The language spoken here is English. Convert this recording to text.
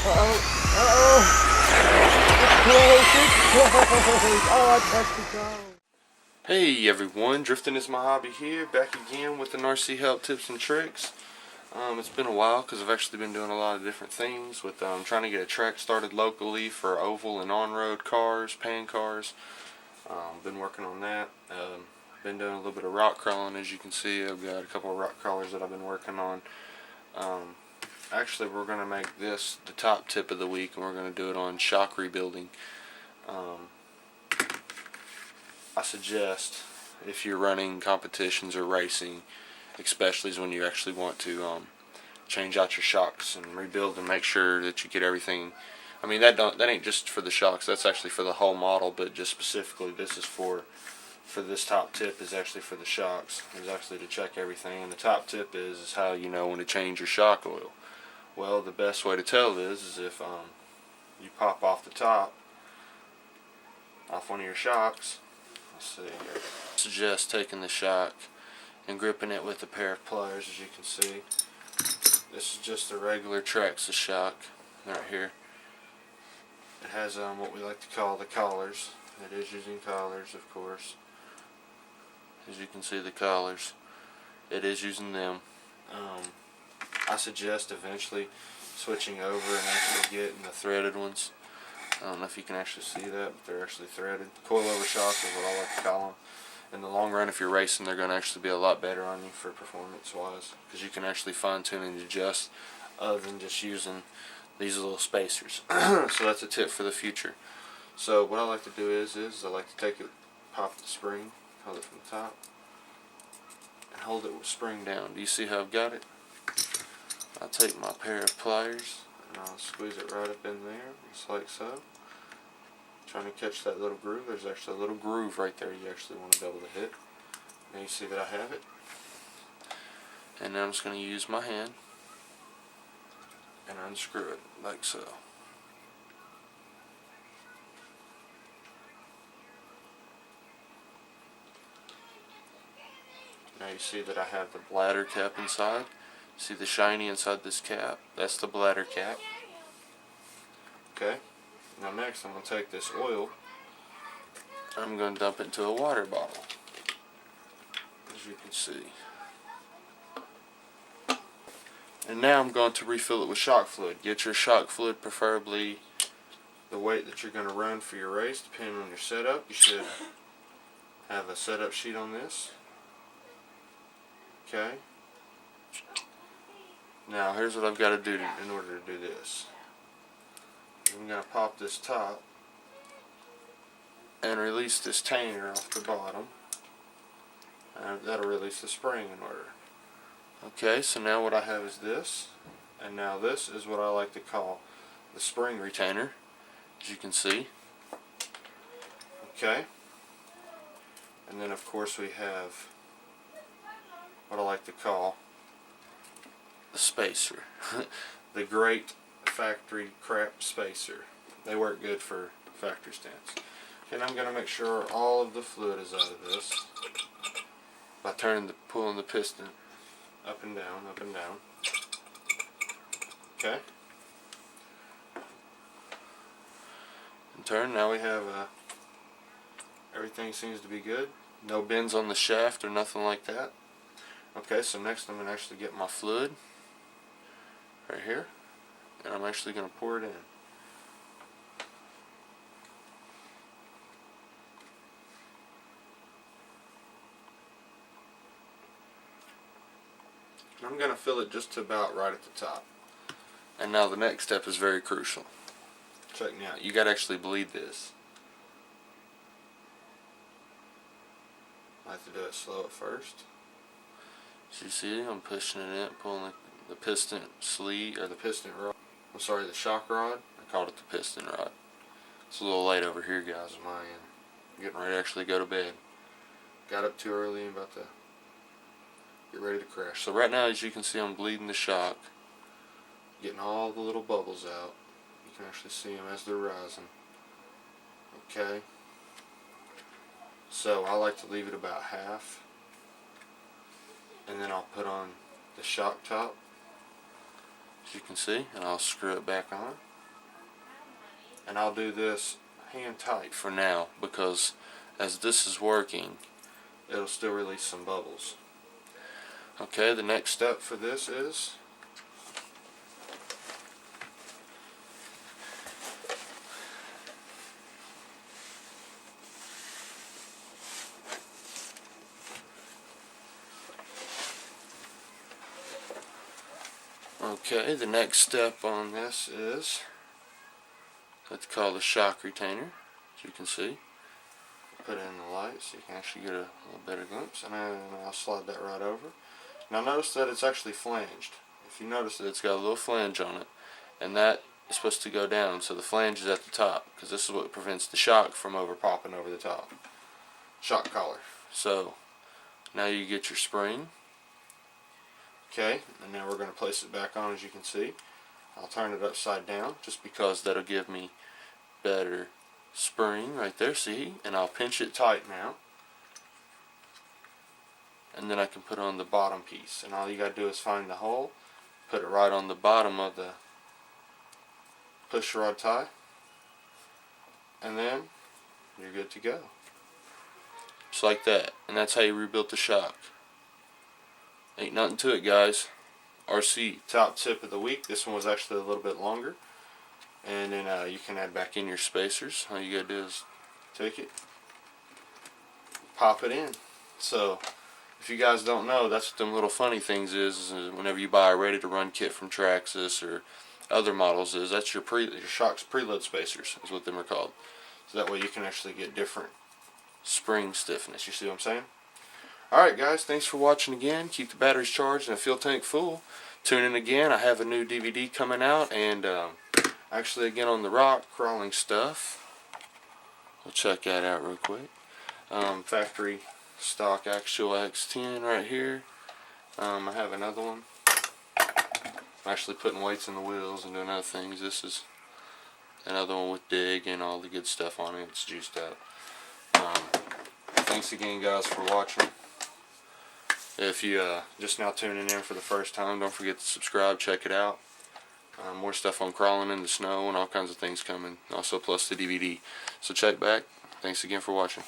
Oh, I touched the ground. Hey everyone, drifting is my hobby here, back again with an RC help tips and tricks. It's been a while because I've actually been doing a lot of different things with trying to get a track started locally for oval and on-road cars, pan cars. Been working on that. Been doing a little bit of rock crawling, as you can see. I've got a couple of rock crawlers that I've been working on. Actually, we're going to make this the top tip of the week, and we're going to do it on shock rebuilding. I suggest, if you're running competitions or racing, especially when you actually want to change out your shocks and rebuild and make sure that you get everything. I mean, that ain't just for the shocks, that's actually for the whole model, but just specifically this is for this top tip is actually for the shocks. Is actually to check everything, and the top tip is how you know when to change your shock oil. Well, the best way to tell is if you pop off the top off one of your shocks. Let's see here. I suggest taking the shock and gripping it with a pair of pliers, as you can see. This is just a regular Traxxas shock right here. It has what we like to call the collars. It is using collars, of course. As you can see, the collars. It is using them. I suggest eventually switching over and actually getting the threaded ones. I don't know if you can actually see that, but they're actually threaded. Coilover shocks is what I like to call them. In the long run, if you're racing, they're going to actually be a lot better on you for performance-wise, because you can actually fine-tune and adjust other than just using these little spacers. So that's a tip for the future. So what I like to do is I like to take it, pop the spring, hold it from the top, and hold it with spring down. Do you see how I've got it? I'll take my pair of pliers and I'll squeeze it right up in there, just like so. Trying to catch that little groove. There's actually a little groove right there you actually want to be able to hit. Now you see that I have it. And now I'm just going to use my hand and unscrew it like so. Now you see that I have the bladder cap inside. See the shiny inside this cap? That's the bladder cap. Okay. Now next I'm going to take this oil, I'm going to dump it into a water bottle, as you can see. And now I'm going to refill it with shock fluid. Get your shock fluid, preferably the weight that you're going to run for your race, depending on your setup. You should have a setup sheet on this. Okay. Now here's what I've got to do in order to do this. I'm going to pop this top and release this tainer off the bottom, and that'll release the spring in order. Okay, so now what I have is this, and now this is what I like to call the spring retainer, as you can see. Okay, and then of course we have what I like to call the spacer. The great factory crap spacer. They work good for factory stands. And I'm going to make sure all of the fluid is out of this by pulling the piston up and down, up and down. Okay. In turn, now we have everything seems to be good. No bends on the shaft or nothing like that. Okay, so next I'm going to actually get my fluid right here, and I'm actually going to pour it in. And I'm going to fill it just to about right at the top. And now the next step is very crucial. Check me out. You got to actually bleed this. I have to do it slow at first. As you see, I'm pushing it in, pulling the piston sleeve, or the piston rod. I'm sorry, the shock rod. I called it the piston rod. It's a little late over here, guys, on my end. I'm getting ready to actually go to bed. Got up too early and about to get ready to crash. So right now, as you can see, I'm bleeding the shock, getting all the little bubbles out. You can actually see them as they're rising. Okay. So I like to leave it about half, and then I'll put on the shock top, as you can see, and I'll screw it back on. And I'll do this hand tight for now, because as this is working, it'll still release some bubbles. Okay, the next step for this is the next step on this is what's called a shock retainer, as you can see. Put it in the light so you can actually get a little better glimpse, and then I'll slide that right over. Now notice that it's actually flanged. If you notice that it's got a little flange on it, and that is supposed to go down, so the flange is at the top, because this is what prevents the shock from over popping over the top. Shock collar. So now you get your spring. Okay, and now we're going to place it back on, as you can see. I'll turn it upside down just because that'll give me better spring right there, see? And I'll pinch it tight now. And then I can put on the bottom piece. And all you got to do is find the hole, put it right on the bottom of the push rod tie, and then you're good to go. Just like that. And that's how you rebuild the shock. Ain't nothing to it, guys. RC top tip of the week. This one was actually a little bit longer. And then you can add back in your spacers. All you gotta do is take it, pop it in. So if you guys don't know, that's what them little funny things is whenever you buy a ready to run kit from Traxxas or other models, that's your shock's preload spacers is what them are called. So that way you can actually get different spring stiffness. You see what I'm saying? Alright guys, thanks for watching again. Keep the batteries charged and the fuel tank full. Tune in again. I have a new DVD coming out, and actually again on the rock crawling stuff. We'll check that out real quick. Factory stock actual X10 right here. I have another one. I'm actually putting weights in the wheels and doing other things. This is another one with dig and all the good stuff on it. It's juiced up. Thanks again guys for watching. If you just now tuning in for the first time, don't forget to subscribe, check it out. More stuff on crawling in the snow and all kinds of things coming. Also plus the DVD. So check back. Thanks again for watching.